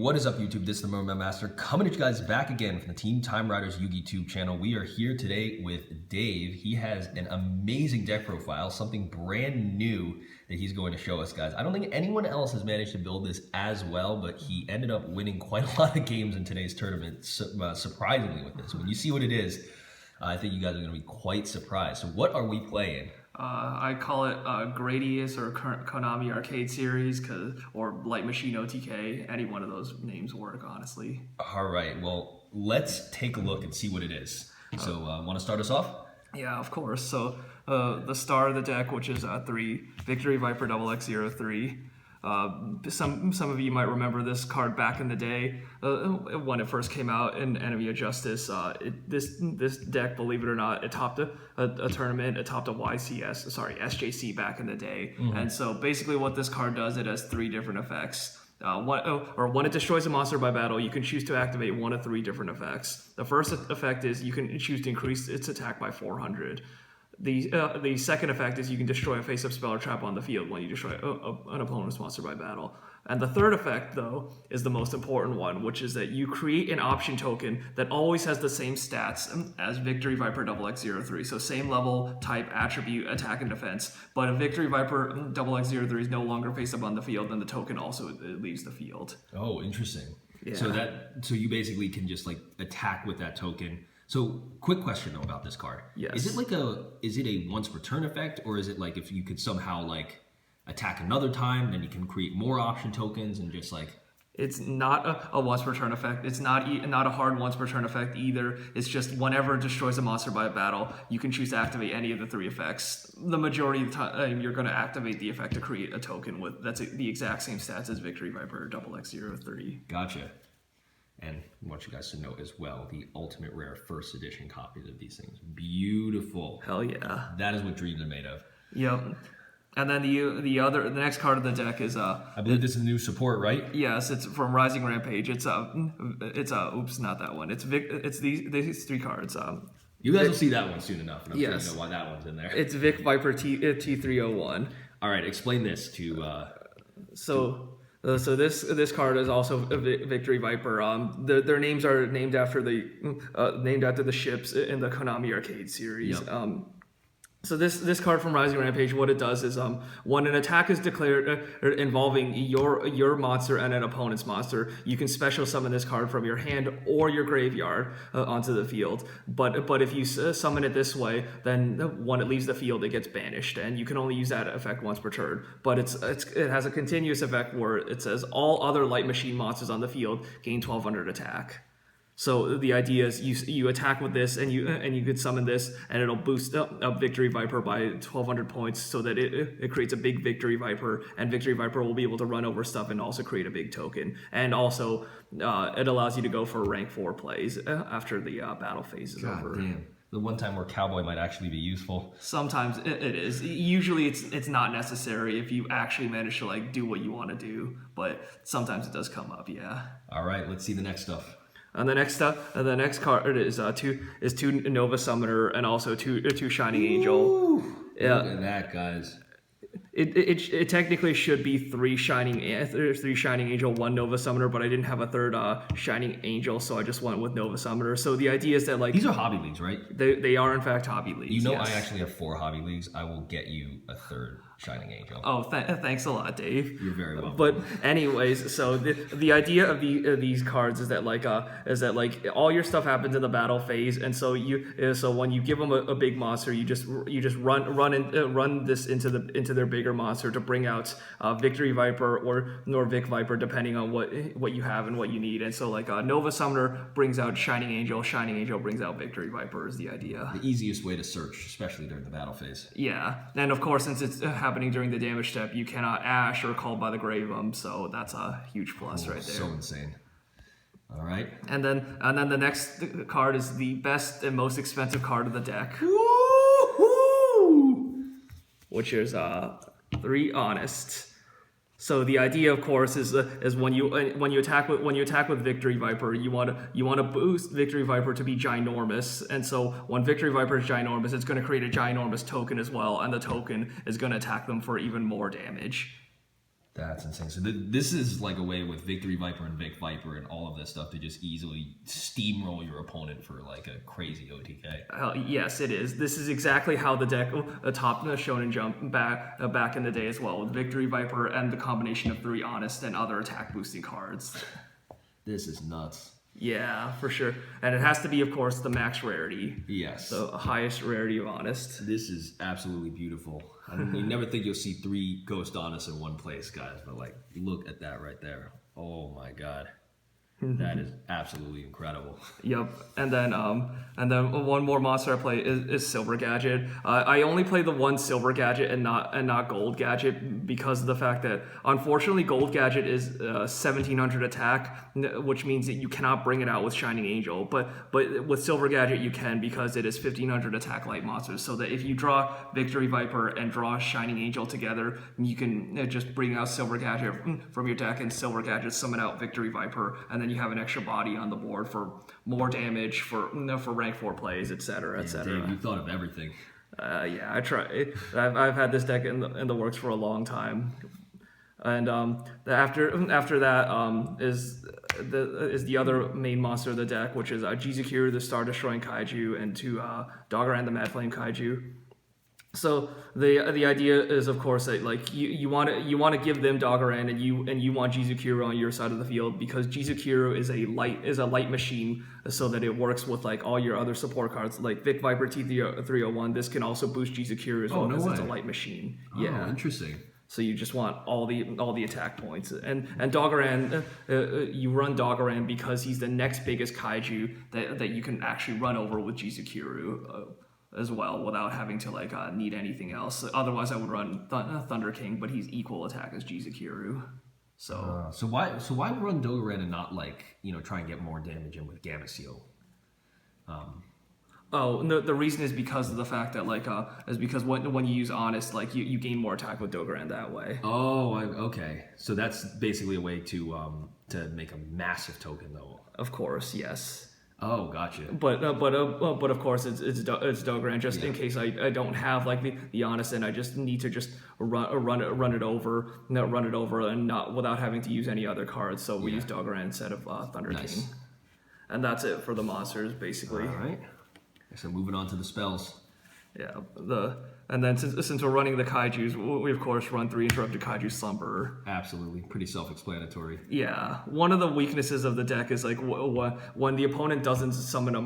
what is up YouTube? This is the Merman Master coming at you guys back again from the Team Time Riders Yugi Tube channel. We are here today with Dave. He has an amazing deck profile, something brand new that he's going to show us, guys. I don't think anyone else has managed to build this as well, but he ended up winning quite a lot of games in today's tournament, surprisingly with this. When you see what it is, I think you guys are going to be quite surprised. So what are we playing? I call it Gradius or Konami Arcade Series, or Light Machine OTK. Any one of those names work, honestly. All right, well, let's take a look and see what it is. So, want to start us off? Yeah, of course. So, the star of the deck, which is 3, Victory Viper XX03. Some of you might remember this card back in the day when it first came out in Enemy of Justice. This deck, believe it or not, it topped a tournament. It topped a SJC back in the day. And so basically what this card does, it has 3 different effects. When it destroys a monster by battle, you can choose to activate one of 3 different effects. The first effect is you can choose to increase its attack by 400. The second effect is you can destroy a face-up spell or trap on the field when you destroy an opponent's monster by battle. And the third effect, though, is the most important one, which is that you create an option token that always has the same stats as Victory Viper XX03. So same level, type, attribute, attack, and defense. But if Victory Viper XX03 is no longer face-up on the field, then the token also leaves the field. Oh, interesting. Yeah. So you basically can just like attack with that token. So, quick question though about this card. Yes. Is it a once per turn effect, or is it like if you could somehow like attack another time, then you can create more option tokens and just like? It's not a once per turn effect. It's not a hard once per turn effect either. It's just whenever it destroys a monster by a battle, you can choose to activate any of the 3 effects. The majority of the time, you're going to activate the effect to create a token that's the exact same stats as Victory Viper XX03. Gotcha. And I want you guys to know as well, the ultimate rare first edition copies of these things. Beautiful. Hell yeah. That is what dreams are made of. Yep. And then the next card of the deck is I believe this is a new support, right? Yes, it's from Rising Rampage. It's oops, not that one. It's these 3 cards. You guys will see that one soon enough, and I'm sure yes. you know why that one's in there. It's Vic Viper T301. All right, explain this to. So this card is also a Victory Viper. Their names are named after the ships in the Konami Arcade series. Yep. So this card from Rising Rampage, what it does is when an attack is declared involving your monster and an opponent's monster, you can special summon this card from your hand or your graveyard onto the field. But if you summon it this way, then when it leaves the field, it gets banished, and you can only use that effect once per turn. But it has a continuous effect where it says all other light machine monsters on the field gain 1200 attack. So the idea is you attack with this, and you could summon this, and it'll boost up Victory Viper by 1200 points, so that it creates a big Victory Viper, and Victory Viper will be able to run over stuff and also create a big token. And also, it allows you to go for rank 4 plays after the battle phase is over. Damn. The one time where Cowboy might actually be useful. Sometimes it is. Usually it's not necessary if you actually manage to like do what you want to do, but sometimes it does come up. Yeah. All right, let's see the next stuff. And the next card is two Nova Summoner and also two Shining Angel. Ooh, yeah. Look at that, guys. It technically should be 3 Shining Angel, 1 Nova Summoner, but I didn't have a third Shining Angel, so I just went with Nova Summoner. So the idea is that like these are hobby leagues, right? They are in fact hobby leagues. You know, yes. I actually have 4 hobby leagues. I will get you a third Shining Angel. Oh, thanks a lot, Dave. You're very welcome. But anyways, so the idea of these cards is that like all your stuff happens in the battle phase, and so when you give them a big monster, you just run this into their bigger monster to bring out Victory Viper or Vic Viper, depending on what you have and what you need. And so like Nova Summoner brings out Shining Angel brings out Victory Viper is the idea. The easiest way to search, especially during the battle phase. Yeah, and of course, since it's happening during the damage step, you cannot Ash or Called by the Grave, so that's a huge plus right there. So insane. All right. And then the next card is the best and most expensive card of the deck. Woo-hoo! Which is 3 Honest. So the idea, of course, is when you attack with Victory Viper, you want to boost Victory Viper to be ginormous, and so when Victory Viper is ginormous, it's going to create a ginormous token as well, and the token is going to attack them for even more damage. That's insane. So this is like a way with Victory Viper and Vic Viper and all of this stuff to just easily steamroll your opponent for like a crazy OTK. Yes, it is. This is exactly how the deck topped the Shonen Jump back in the day as well, with Victory Viper and the combination of 3 Honest and other attack boosting cards. This is nuts. Yeah, for sure. And it has to be, of course, the max rarity. Yes. The highest rarity of Honest. This is absolutely beautiful. I mean, you never think you'll see 3 Ghost Honest in one place, guys, but like, look at that right there. Oh my god. That is absolutely incredible. Yep, and then one more monster I play is Silver Gadget. I only play the one Silver Gadget and not Gold Gadget because of the fact that unfortunately Gold Gadget is 1700 attack, which means that you cannot bring it out with Shining Angel. But with Silver Gadget you can because it is 1500 attack light monsters. So that if you draw Victory Viper and draw Shining Angel together, you can just bring out Silver Gadget from your deck and Silver Gadget summon out Victory Viper, and then you have an extra body on the board for more damage for rank 4 plays, etc., etc. Dave, you thought of everything. Yeah, I try. I've had this deck in the works for a long time, and after that is the other main monster of the deck, which is Jizukuru, the Star Destroying Kaiju, and 2 Doggeran, the Mad Flame Kaiju. So the idea is, of course, that like you want to give them Doggeran and you want Jizukuru on your side of the field because Jizukuru is a light machine, so that it works with like all your other support cards like Vic Viper T301. This can also boost Jizukuru as well because it's a light machine. Yeah, interesting. So you just want all the attack points, and Doggeran, you run Doggeran because he's the next biggest kaiju that you can actually run over with Jizukuru. As well, without having to like need anything else. Otherwise, I would run Thunder King, but he's equal attack as Jizukuru. So why run Doggeran and not like try and get more damage in with Gamma Seal? No, the reason is because of the fact that like is because when you use Honest, like you gain more attack with Doggeran that way. Oh, okay. So that's basically a way to make a massive token, though. Of course, yes. Oh, gotcha. But of course it's Doggeran just in case I don't have like the Honest and I just need to just run it over and not without having to use any other cards. So we use Doggeran instead of Thunder King, and that's it for the monsters basically. All right. So moving on to the spells. Yeah, and then since we're running the kaijus, we of course run 3 Interrupted Kaiju Slumberer. Absolutely, pretty self-explanatory. Yeah, one of the weaknesses of the deck is like when the opponent doesn't summon a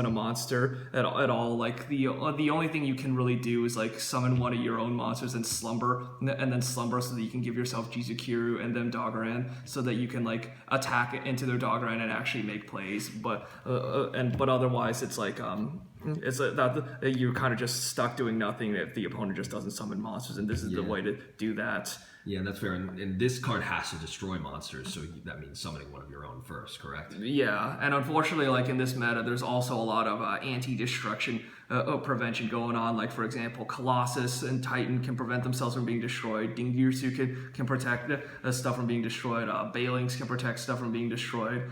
monster at all. Like the only thing you can really do is like summon one of your own monsters and then slumber so that you can give yourself Jizukuru and then Doggeran so that you can like attack into their Doggeran and actually make plays. But otherwise it's like it's that you're kind of just stuck doing nothing if the opponent just doesn't summon monsters, and this is the way to do that. Yeah, that's fair. And this card has to destroy monsters, so that means summoning one of your own first, correct? Yeah, and unfortunately, like in this meta, there's also a lot of anti-destruction prevention going on. Like, for example, Colossus and Titan can prevent themselves from being destroyed. Dingirsu can protect stuff from being destroyed. Bailings can protect stuff from being destroyed.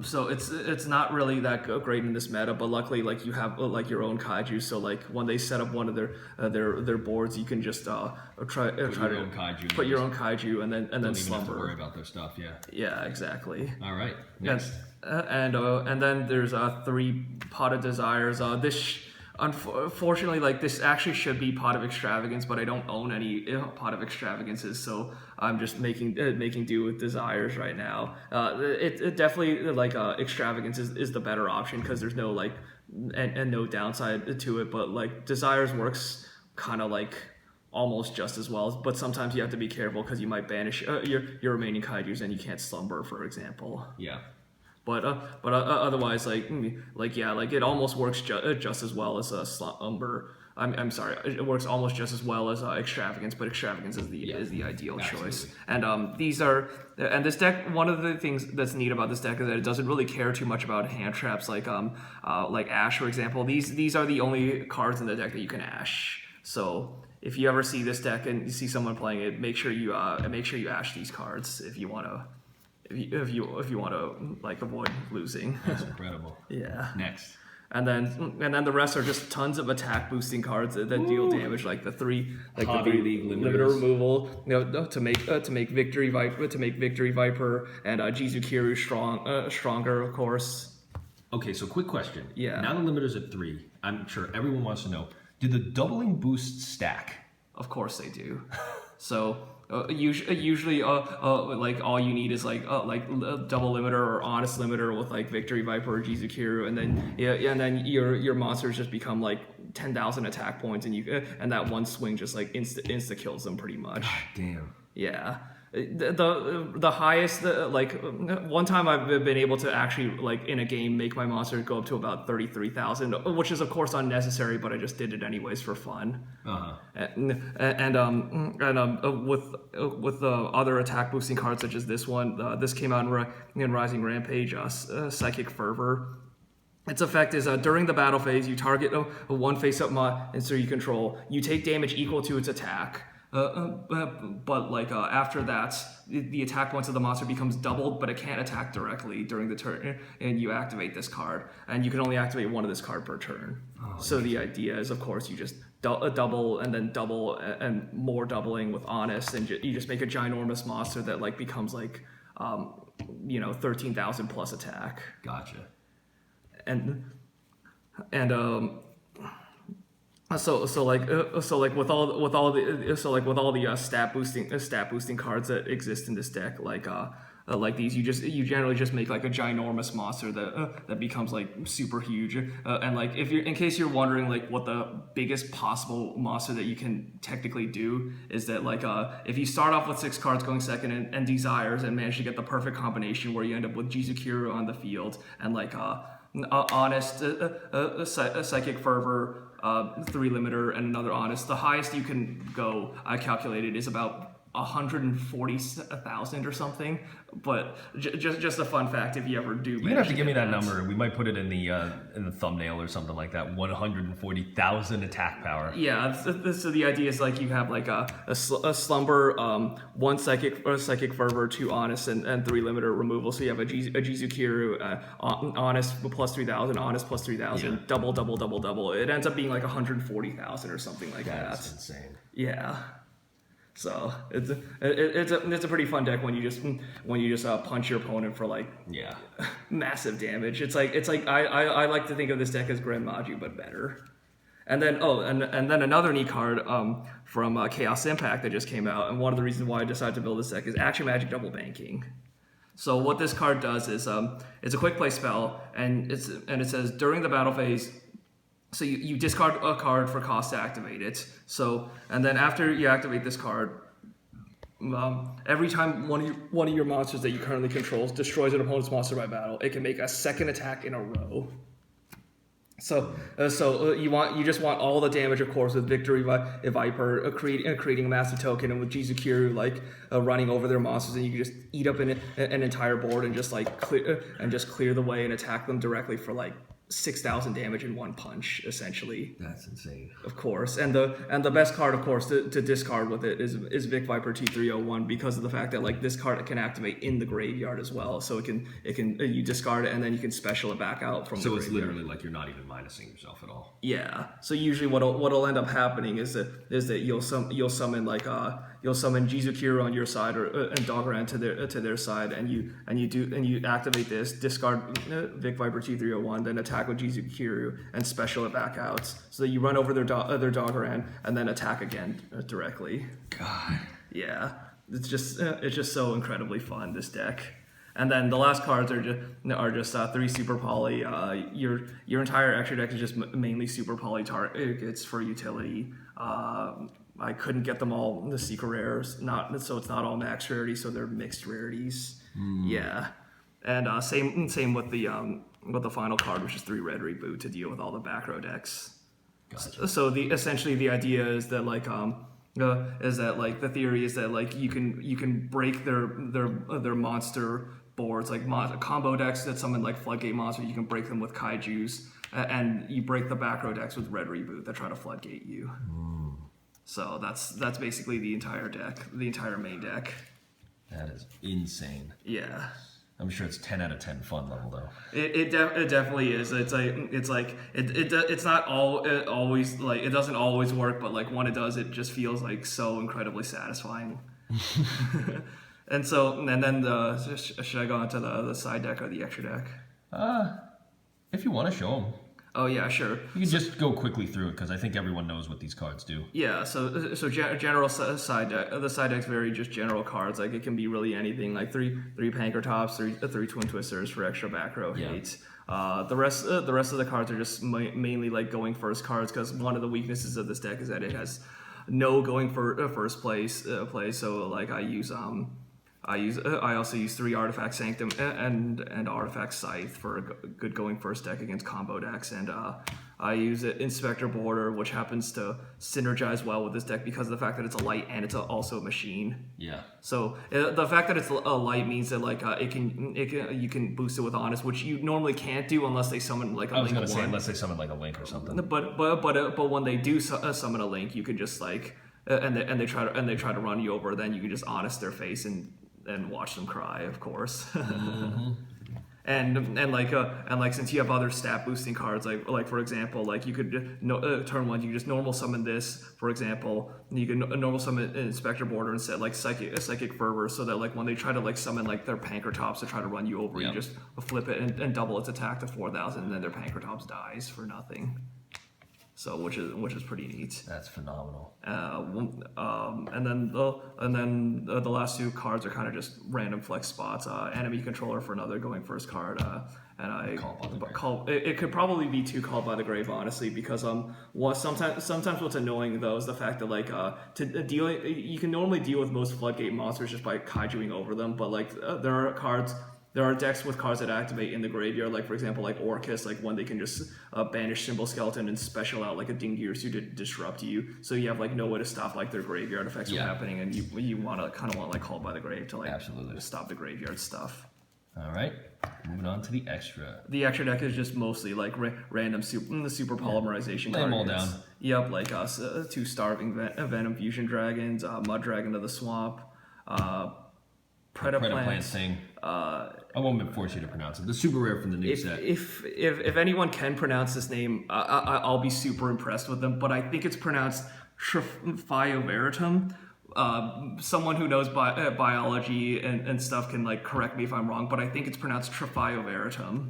So it's not really that great in this meta, but luckily, like you have like your own kaiju. So like when they set up one of their boards, you can just try to put your own kaiju and then Don't slumber. even have to worry about their stuff. Yeah. Yeah, exactly. All right. Next. And then there's 3 Pot of Desires. Unfortunately, like this actually should be Pot of Extravagance, but I don't own any Pot of Extravagances, so I'm just making do with Desires right now. It definitely like Extravagance is the better option because there's no like and no downside to it, but like Desires works kind of like almost just as well, but sometimes you have to be careful because you might banish your remaining kaijus and you can't slumber, for example. Yeah. But otherwise, like it almost works just as well as a slumber. I'm sorry, it works almost just as well as Extravagance, but Extravagance is the ideal choice. And this deck. One of the things that's neat about this deck is that it doesn't really care too much about hand traps, like Ash, for example. These are the only cards in the deck that you can Ash. So if you ever see this deck and you see someone playing it, make sure you Ash these cards if you want to. If you want to like avoid losing. That's incredible. Yeah. Next. And then the rest are just tons of attack boosting cards that deal damage, like the Hobby League limiter limiters. removal, to make Victory Viper and Jizukiru stronger, of course. Okay, so quick question. Yeah. Now the limiter's at 3. I'm sure everyone wants to know, do the doubling boosts stack? Of course they do. So usually, like all you need is like double limiter or honest limiter with like Victory Viper or Jizukiru, and then and then your monsters just become like 10,000 attack points, and that one swing just like insta kills them pretty much. God damn. Yeah. The highest one time I've been able to actually like in a game make my monster go up to about 33,000, which is of course unnecessary, but I just did it anyways for fun. With the other attack boosting cards such as this one, this came out in Rising Rampage, Psychic Fervor. Its effect is during the battle phase, you target a one face-up monster you control. You take damage equal to its attack. But after that, the attack points of the monster becomes doubled, but it can't attack directly during the turn, and you activate this card, and you can only activate one of this card per turn. So the idea is, of course, you just double and then double and more doubling with honest, and you just make a ginormous monster that like becomes like 13,000 plus attack. Gotcha. So with all the stat boosting cards that exist in this deck, like these, you generally just make like a ginormous monster that becomes like super huge. And like in case you're wondering like what the biggest possible monster that you can technically do is that like if you start off with 6 cards going second and desires and manage to get the perfect combination where you end up with Jizukiru on the field and like honest Psychic Fervor, 3 limiter, and another honest. The highest you can go, I calculated, is about 140,000 or something. But just a fun fact, if you ever do, You're gonna have to give me that number. We might put it in the thumbnail or something like that. 140,000 attack power. Yeah. So the idea is like you have like a slumber, 1 psychic fervor, 2 honest, and 3 limiter removal. So you have a Jizukiru, honest plus 3,000, honest plus 3,000, double. It ends up being like 140,000 or something like that. That's insane. Yeah. So it's a pretty fun deck when you just punch your opponent for like massive damage. It's like I like to think of this deck as Grand Maju but better. And then and then another neat card from Chaos Impact that just came out, and one of the reasons why I decided to build this deck is Action Magic Double Banking. So what this card does is it's a quick play spell, and it says during the battle phase. So you discard a card for cost to activate it. So, and then after you activate this card, every time one of your monsters that you currently control destroys an opponent's monster by battle, it can make a second attack in a row. So you just want all the damage, of course, with Victory Viper creating a massive token, and with Jizukiru running over their monsters, and you can just eat up an entire board and just clear the way and attack them directly for like 6,000 damage in one punch, essentially. That's insane. Of course, and the best card, of course, to discard with it is Vic Viper T301, because of the fact that like this card can activate in the graveyard as well. So it can you discard it and then you can special it back out from. So it's literally like you're not even minusing yourself at all. Yeah. So usually what'll end up happening is that you'll summon Jizukiru on your side and Dogran to their side, and you activate this, discard Vic Viper T301, then attack with Jizukiru and special it back out, so that you run over their Dogran and then attack again directly. God. Yeah, it's just so incredibly fun, this deck. And then the last cards are just 3 super poly. Your entire extra deck is just mainly super poly targets for utility. I couldn't get them all the secret rares, so it's not all max rarity, so they're mixed rarities. Yeah, and same with the final card, which is 3 red reboot to deal with all the back row decks. Gotcha. So essentially the idea is that the theory is that like you can break their monster boards, like combo decks that summon like floodgate monsters. You can break them with kaijus, and you break the back row decks with red reboot that try to floodgate you. So that's basically the entire deck, the entire main deck. That is insane. Yeah. I'm sure it's 10 out of 10 fun level though. It definitely is. It's not always like it doesn't always work, but like when it does, it just feels like so incredibly satisfying. And then should I go into the side deck or the extra deck? If you want to show them. Oh yeah, sure. You can just go quickly through it because I think everyone knows what these cards do. Yeah, general side deck. The side deck's very just general cards. Like it can be really anything. Like three Panker Tops, three Twin Twisters for extra back row hate. The rest of the cards are just mainly like going first cards because one of the weaknesses of this deck is that it has no going for first place play. So like I also use 3 Artifact Sanctum and Artifact Scythe for a good going first deck against combo decks, and I use Inspector Border, which happens to synergize well with this deck because of the fact that it's a light and it's also a machine. Yeah. So the fact that it's a light means that like you can boost it with Honest, which you normally can't do unless they summon like a Link. I was gonna say unless they summon like a Link or something. But when they do summon a Link, you can just like and they try to run you over, then you can just Honest their face and watch them cry, of course. Mm-hmm. and like since you have other stat boosting cards, like for example, like you could turn 1 you just normal summon this, for example, and you can normal summon Inspector Border and set like psychic fervor, so that like when they try to like summon like their Panker Tops to try to run you over, you just flip it and double its attack to 4,000, and then their Panker Tops dies for nothing. So which is pretty neat. That's phenomenal. And then the last 2 cards are kind of just random flex spots. Enemy Controller for another going first card, and I it could probably be 2 Called by the Grave, honestly, because sometimes what's annoying though is the fact that like you can normally deal with most Floodgate monsters just by kaijuing over them, but like there are decks with cards that activate in the graveyard, like for example, like Orcus, like when they can just banish Symbol Skeleton and special out like a Dingirsu to disrupt you. So you have like no way to stop like their graveyard effects from happening, and you want like Called by the Grave to like stop the graveyard stuff. All right, moving on to the extra. The extra deck is just mostly like random super polymerization Lay them all targets. down. Yep, like 2 Starving Venom Fusion Dragons, Mud Dragon of the Swamp, Predaplant thing. I won't force you to pronounce it. The super rare from the new set. If anyone can pronounce this name, I'll be super impressed with them. But I think it's pronounced Trifioveratum. Someone who knows biology and stuff can like correct me if I'm wrong. But I think it's pronounced Trifioveratum.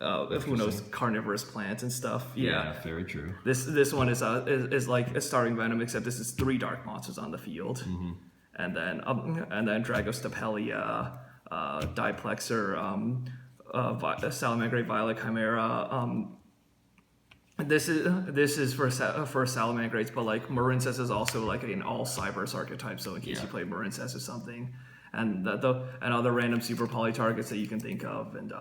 Who knows carnivorous plants and stuff? Yeah, very true. This one is like a Starving Venom, except this is 3 dark monsters on the field. Mm-hmm. And then Dragostapelia, Diplexer, Salamangreat Violet Chimera. This is for Salamangreats, but like Marincess is also like an all Cybers archetype. So in case you play Marincess or something, and other random super poly targets that you can think of, and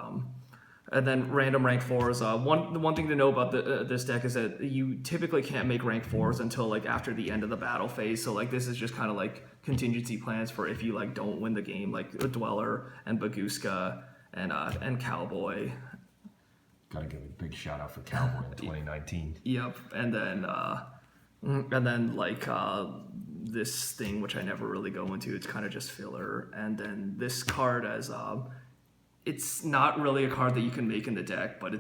then random rank 4s. One thing to know about this deck is that you typically can't make rank 4s until like after the end of the battle phase. So like this is just kind of like contingency plans for if you like don't win the game, like Dweller and Baguska and Cowboy. Gotta give a big shout out for Cowboy in 2019. Yep, and then like this thing which I never really go into. It's kind of just filler, and then this card as it's not really a card that you can make in the deck, but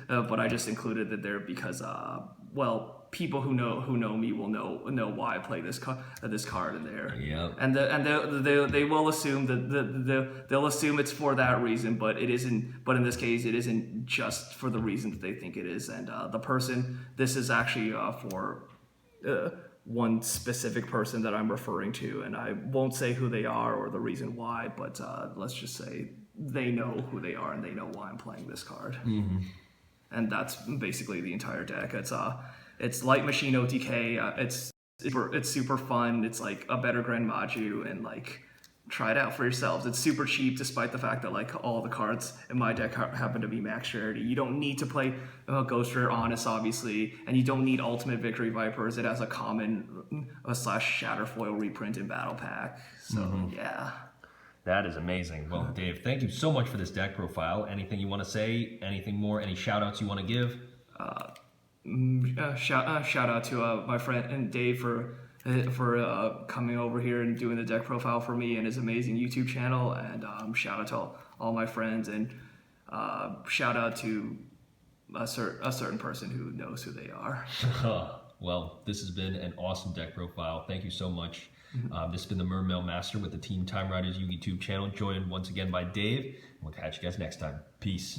but I just included it there because people who know me will know why I play this card in there. Yep. And they will assume that they'll assume it's for that reason, but it isn't. But in this case, it isn't just for the reason that they think it is. And this is actually for one specific person that I'm referring to, and I won't say who they are or the reason why, but let's just say they know who they are and they know why I'm playing this card. Mm-hmm. And that's basically the entire deck. It's Light Machine OTK. It's super fun. It's like a better Grand Maju, and like try it out for yourselves. It's super cheap despite the fact that like all the cards in my deck happen to be max rarity. You don't need to play Ghost Rare Honest, obviously, and you don't need Ultimate Victory Vipers. It has a common / Shatterfoil reprint in Battle Pack. So yeah. That is amazing. Well, Dave, thank you so much for this deck profile. Anything you want to say? Anything more? Any shout outs you want to give? Shout out to my friend and Dave for coming over here and doing the deck profile for me and his amazing YouTube channel, and shout out to all my friends, and shout out to a certain person who knows who they are. Well, this has been an awesome deck profile. Thank you so much. This has been the Mermail Master with the Team Time Riders YouTube channel, joined once again by Dave. We'll catch you guys next time. Peace.